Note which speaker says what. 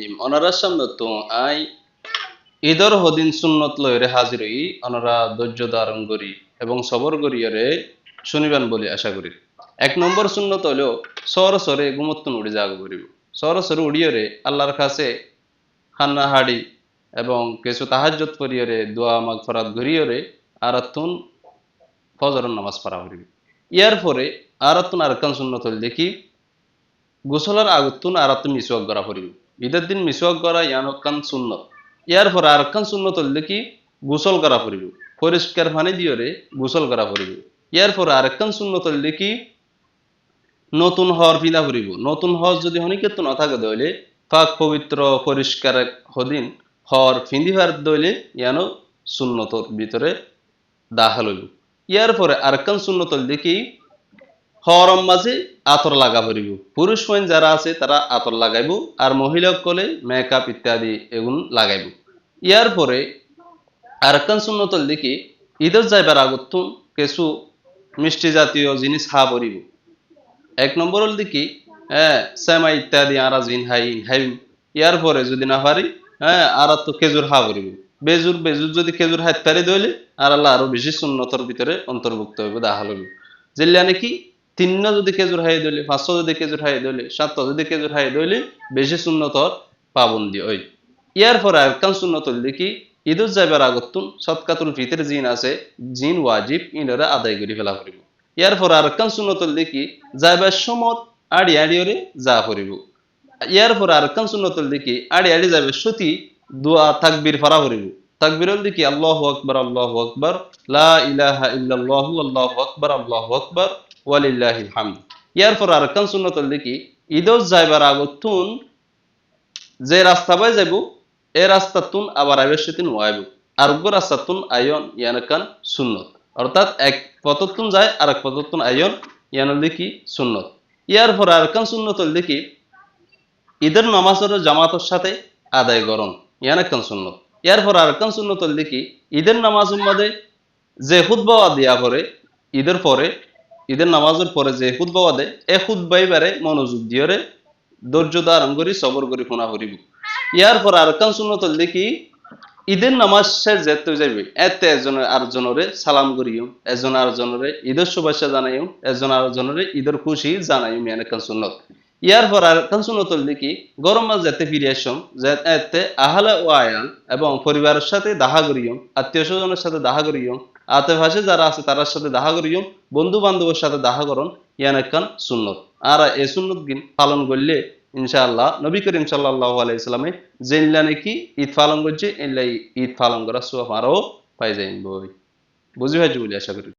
Speaker 1: রহিম অনারা সামনে তো আই ঈদর হদিন সুন্নত লয়রে হাজির হই অনারা ধৈর্য ধারণ করি এবং সবর করিয়রে শুনিবেন বলে আশা করি। এক নম্বর সুন্নত হলো সরসরে গুমত্তন উড়ে জাগ করিব। সরসরে উড়িয়রে আল্লাহর কাছে খান্না হাড়ি এবং কিছু তাহাজ্জত করিয়রে দোয়া মাগফিরাত করিয়রে আরাতুন ফজরের নামাজ পড়া করিব। ইয়ার পরে আরাতুন আরকান সুন্নত হল দেখি গোসলের আগুতুন আরাতুন মিসওয়াক করা করিব। ঈদের দিন মিসওয়াক করা ইয়ানকান সুন্নত। ইয়ার পরে আরকান সুন্নত হল দেখি গোসল করা করিব, পরিষ্কার পানি দিয়রে গোসল করা করিব। ইয়ার পরে আরেকখান সুন্নত হল দেখি নতুন হর ফিলা করিব। নতুন হর যদি হনিকেত না থাকে দইলে পাক পবিত্র পরিষ্কার হদিন হর ফিন্দিবার দইলে ইয়ানো সুন্নতর ভিতরে দাখাল হইব। ইয়ার পরে আরেকখান সুন্নত হল দেখি হরম মাঝে আতর লাগা পড়িব। পুরুষ মহিন যারা আছে তারা আতর লাগাইব আর মহিলা কলে মেকআপ ইত্যাদি এগুন লাগাইব। ইয়ার পরে আরেকখান সুন্নত হল দেখি ঈদের যাইবার আগত কিছু মিষ্টি জাতীয় জিনিস খা পড়িব। এক নম্বর হল দেখি সেমা ইত্যাদি আরা জিন হাই খাইব। ইয়ার পরে যদি না পারি আর তো খেজুর খা পড়িব। বেজুর বেজুর যদি খেজুর হাত পারি দইলে আর আল্লাহ আরো বেশি সুন্নতর ভিতরে অন্তর্ভুক্ত হইব দাহাল হইব। যেটা নাকি তিন যদি খেজুর হাই দইলে, 500 যদি খেজুর হাই দইলে, 700 যদি খেজুর হাই দইলে বেশি সুন্নতর পাবন্দি ওই। ইয়ার পরে আরেকখান সুন্নত হল দেখি ঈদুল যাইবার আগতুন সদকাতুল ফিতর জিন আছে, জিন ওয়াজিব ইনরা আদায় করি ফেলা করিব। ইয়ার পরে আরেকখান সুন্নত হল দেখি যাইবার সমত আড়ি আড়িয়রে যা করিব। ইয়ার পরে আরেকখান সুন্নত হল দেখি আড়ি আড়ি যাবে সতি দোয়া তাকবীর ফরা করিব। তাকবীর হল দেখি আল্লাহু আকবার লা ইলাহা ইল্লাল্লাহু আল্লাহু আকবার ওয়ালিল্লাহিল হামদ। ইয়ার পরে আরেকখান সুন্নত হল দেখি ঈদুল যাইবার আগতুন যে রাস্তা পাই যাব এই রাস্তাতুন আবার আইবেশতিন ওয়াইব আর উগ্র রাস্তাতুন আয়ন ইয়ানকান সুন্নত। অর্থাৎ এক পথতুন যায় আর এক পথতুন আয়ন ইয়ান দেখি সুন্নত। ইয়ার পরে আরেকখান সুন্নত হল দেখি ঈদের নামাজের জামাতের সাথে আদায় করণ ইয়ানকান সুন্নত। ইয়ার পরে আরেকখান সুন্নত হল দেখি ঈদের নামাজের মধ্যে যে খুতবা দিয়া পরে ঈদের পরে ঈদের নামাজের পরে যে খুতবা দেয় এ খুতবাই বারে মনোযোগ দিয়রে ধৈর্য ধারণ করি সবর করি শোনা করিব। ইয়ার পর আরেকখান সুন্নত হল দেখি ঈদের নামাজ শেষ যেতে যাইবে এতে একজনের আরেকজনরে সালাম করিও, একজন আরেকজনরে ঈদের শুভেচ্ছা জানাইও, একজন আরেকজনরে ঈদের খুশি জানাইও ইয়ানকান সুন্নত। ইয়ার পর আরেকখান সুন্নত হল দেখি গরম মাস যেতে ফিরে আসম এতে আহলা ও আয়ান এবং পরিবারের সাথে দেখা করিও, আত্মীয় স্বজনের সাথে দেখা করিও, আশেপাশে যারা আছে তার সাথে দেখা করিও, বন্ধু বান্ধবের সাথে দেখা করন ইয়ানকান সুন্নত। আর এই সুন্নত পালন করলে ইনশাআল্লাহ নবী করিম সাল্লাল্লাহু আলাইহি সাল্লামে যেনলা নাকি ঈদ পালন করছে এলাই ঈদ পালন করা সওয়াব আরো পাই যাইব। বুঝি ভাই বলে আশা করি।